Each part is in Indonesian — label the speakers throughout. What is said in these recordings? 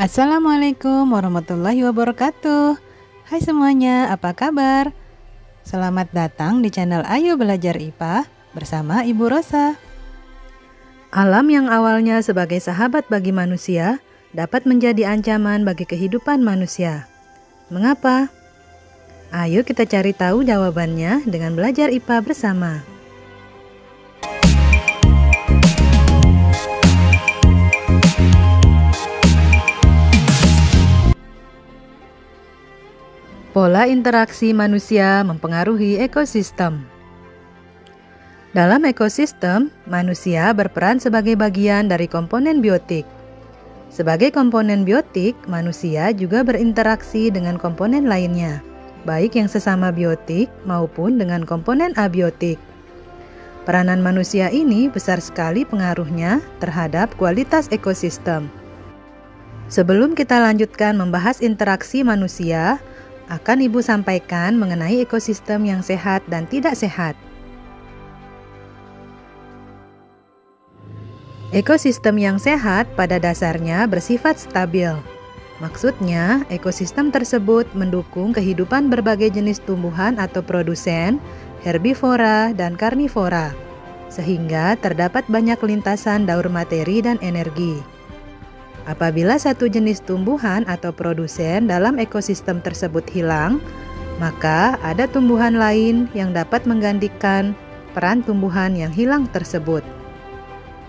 Speaker 1: Assalamualaikum warahmatullahi wabarakatuh. Hai semuanya, apa kabar? Selamat datang di channel Ayo Belajar IPA bersama Ibu Rosa. Alam yang awalnya sebagai sahabat bagi manusia dapat menjadi ancaman bagi kehidupan manusia. Mengapa? Ayo kita cari tahu jawabannya dengan belajar IPA bersama. Pola interaksi manusia mempengaruhi ekosistem. Dalam ekosistem, manusia berperan sebagai bagian dari komponen biotik. Sebagai komponen biotik, manusia juga berinteraksi dengan komponen lainnya, baik yang sesama biotik maupun dengan komponen abiotik. Peranan manusia ini besar sekali pengaruhnya terhadap kualitas ekosistem. Sebelum kita lanjutkan membahas interaksi manusia, akan Ibu sampaikan mengenai ekosistem yang sehat dan tidak sehat. Ekosistem yang sehat pada dasarnya bersifat stabil. Maksudnya, ekosistem tersebut mendukung kehidupan berbagai jenis tumbuhan atau produsen, herbivora dan karnivora, sehingga terdapat banyak lintasan daur materi dan energi. Apabila satu jenis tumbuhan atau produsen dalam ekosistem tersebut hilang, maka ada tumbuhan lain yang dapat menggantikan peran tumbuhan yang hilang tersebut.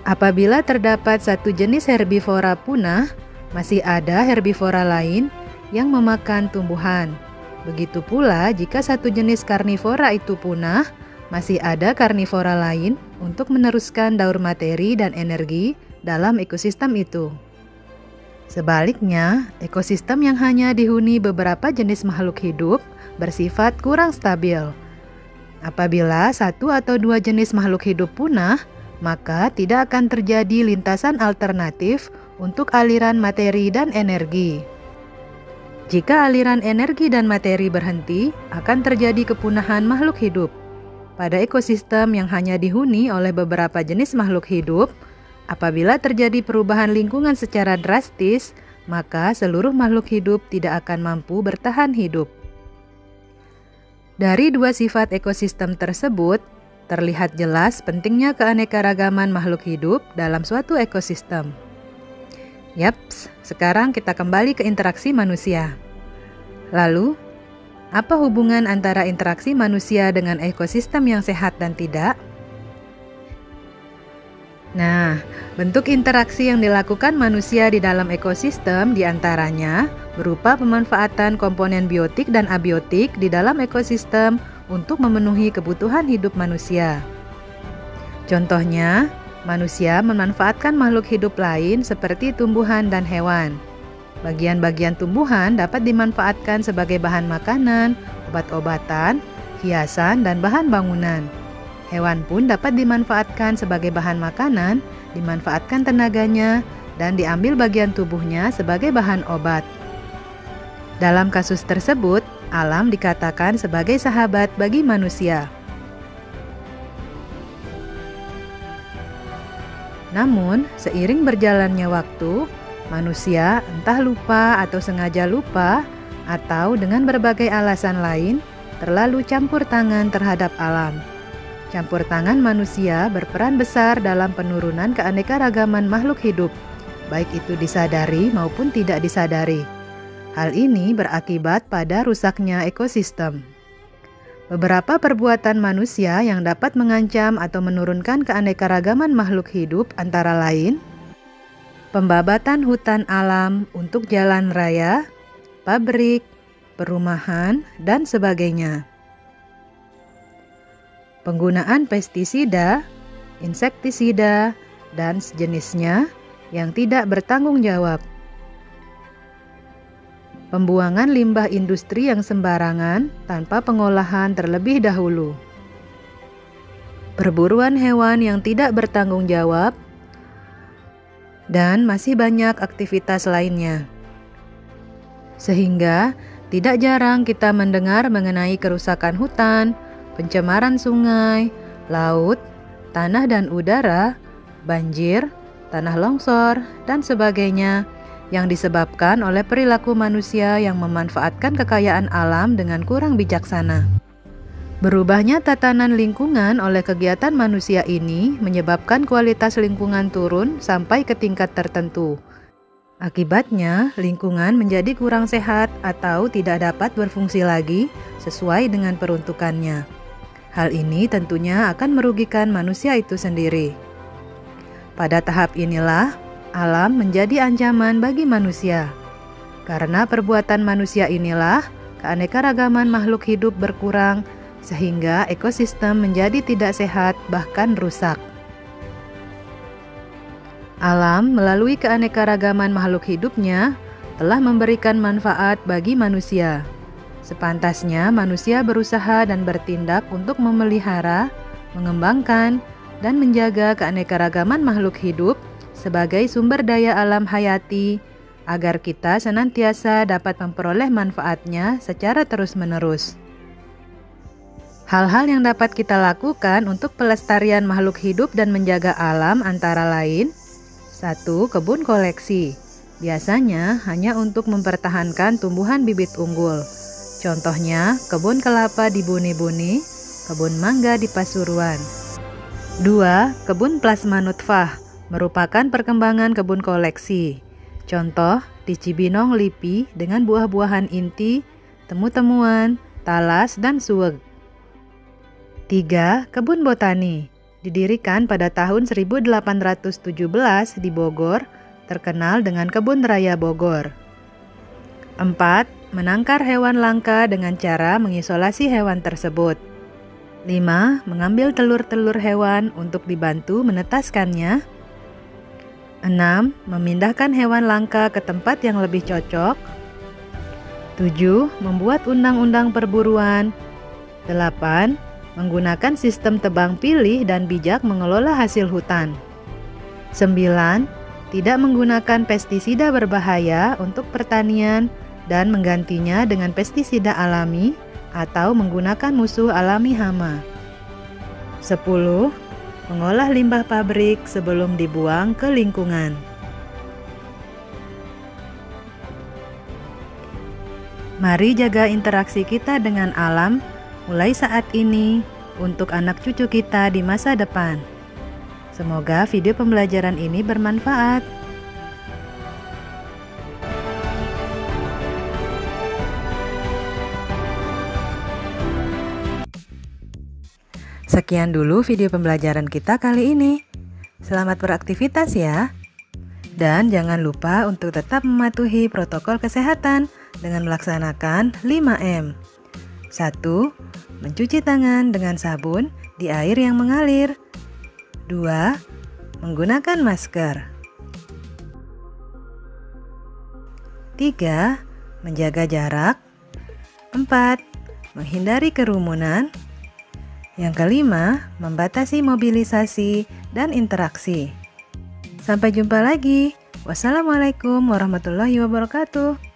Speaker 1: Apabila terdapat satu jenis herbivora punah, masih ada herbivora lain yang memakan tumbuhan. Begitu pula jika satu jenis karnivora itu punah, masih ada karnivora lain untuk meneruskan daur materi dan energi dalam ekosistem itu. Sebaliknya, ekosistem yang hanya dihuni beberapa jenis makhluk hidup bersifat kurang stabil. Apabila satu atau dua jenis makhluk hidup punah, maka tidak akan terjadi lintasan alternatif untuk aliran materi dan energi. Jika aliran energi dan materi berhenti, akan terjadi kepunahan makhluk hidup. Pada ekosistem yang hanya dihuni oleh beberapa jenis makhluk hidup, apabila terjadi perubahan lingkungan secara drastis, maka seluruh makhluk hidup tidak akan mampu bertahan hidup. Dari dua sifat ekosistem tersebut, terlihat jelas pentingnya keanekaragaman makhluk hidup dalam suatu ekosistem. Yaps, sekarang kita kembali ke interaksi manusia. Lalu, apa hubungan antara interaksi manusia dengan ekosistem yang sehat dan tidak? Nah, bentuk interaksi yang dilakukan manusia di dalam ekosistem diantaranya berupa pemanfaatan komponen biotik dan abiotik di dalam ekosistem untuk memenuhi kebutuhan hidup manusia. Contohnya, manusia memanfaatkan makhluk hidup lain seperti tumbuhan dan hewan. Bagian-bagian tumbuhan dapat dimanfaatkan sebagai bahan makanan, obat-obatan, hiasan, dan bahan bangunan. Hewan pun dapat dimanfaatkan sebagai bahan makanan, dimanfaatkan tenaganya, dan diambil bagian tubuhnya sebagai bahan obat. Dalam kasus tersebut, alam dikatakan sebagai sahabat bagi manusia. Namun, seiring berjalannya waktu, manusia entah lupa atau sengaja lupa, atau dengan berbagai alasan lain, terlalu campur tangan terhadap alam. Campur tangan manusia berperan besar dalam penurunan keanekaragaman makhluk hidup, baik itu disadari maupun tidak disadari. Hal ini berakibat pada rusaknya ekosistem. Beberapa perbuatan manusia yang dapat mengancam atau menurunkan keanekaragaman makhluk hidup antara lain: pembabatan hutan alam untuk jalan raya, pabrik, perumahan, dan sebagainya. Penggunaan pestisida, insektisida, dan sejenisnya yang tidak bertanggung jawab. Pembuangan limbah industri yang sembarangan tanpa pengolahan terlebih dahulu. Perburuan hewan yang tidak bertanggung jawab, dan masih banyak aktivitas lainnya. Sehingga tidak jarang kita mendengar mengenai kerusakan hutan, pencemaran sungai, laut, tanah dan udara, banjir, tanah longsor, dan sebagainya yang disebabkan oleh perilaku manusia yang memanfaatkan kekayaan alam dengan kurang bijaksana. Berubahnya tatanan lingkungan oleh kegiatan manusia ini menyebabkan kualitas lingkungan turun sampai ke tingkat tertentu. Akibatnya, lingkungan menjadi kurang sehat atau tidak dapat berfungsi lagi sesuai dengan peruntukannya. Hal ini tentunya akan merugikan manusia itu sendiri. Pada tahap inilah, alam menjadi ancaman bagi manusia. Karena perbuatan manusia inilah, keanekaragaman makhluk hidup berkurang, sehingga ekosistem menjadi tidak sehat bahkan rusak. Alam melalui keanekaragaman makhluk hidupnya telah memberikan manfaat bagi manusia. Sepantasnya manusia berusaha dan bertindak untuk memelihara, mengembangkan, dan menjaga keanekaragaman makhluk hidup sebagai sumber daya alam hayati, agar kita senantiasa dapat memperoleh manfaatnya secara terus-menerus. Hal-hal yang dapat kita lakukan untuk pelestarian makhluk hidup dan menjaga alam antara lain: 1. Kebun koleksi. Biasanya hanya untuk mempertahankan tumbuhan bibit unggul. Contohnya, kebun kelapa di Buni-Buni, kebun mangga di Pasuruan. 2. Kebun plasma nutfah. Merupakan perkembangan kebun koleksi. Contoh, di Cibinong Lipi dengan buah-buahan inti, temu-temuan, talas, dan suweg. 3. Kebun botani. Didirikan pada tahun 1817 di Bogor, terkenal dengan Kebun Raya Bogor. 4. Menangkar hewan langka dengan cara mengisolasi hewan tersebut. 5. Mengambil telur-telur hewan untuk dibantu menetaskannya. 6. Memindahkan hewan langka ke tempat yang lebih cocok. 7. Membuat undang-undang perburuan. 8. Menggunakan sistem tebang pilih dan bijak mengelola hasil hutan. 9. Tidak menggunakan pestisida berbahaya untuk pertanian dan menggantinya dengan pestisida alami atau menggunakan musuh alami hama. 10. Mengolah limbah pabrik sebelum dibuang ke lingkungan. Mari jaga interaksi kita dengan alam mulai saat ini untuk anak cucu kita di masa depan. Semoga video pembelajaran ini bermanfaat. Sekian dulu video pembelajaran kita kali ini. Selamat beraktivitas ya. Dan jangan lupa untuk tetap mematuhi protokol kesehatan dengan melaksanakan 5M. 1. Mencuci tangan dengan sabun di air yang mengalir. 2. Menggunakan masker. 3. Menjaga jarak. 4. Menghindari kerumunan. Yang kelima, membatasi mobilisasi dan interaksi. Sampai jumpa lagi. Wassalamualaikum warahmatullahi wabarakatuh.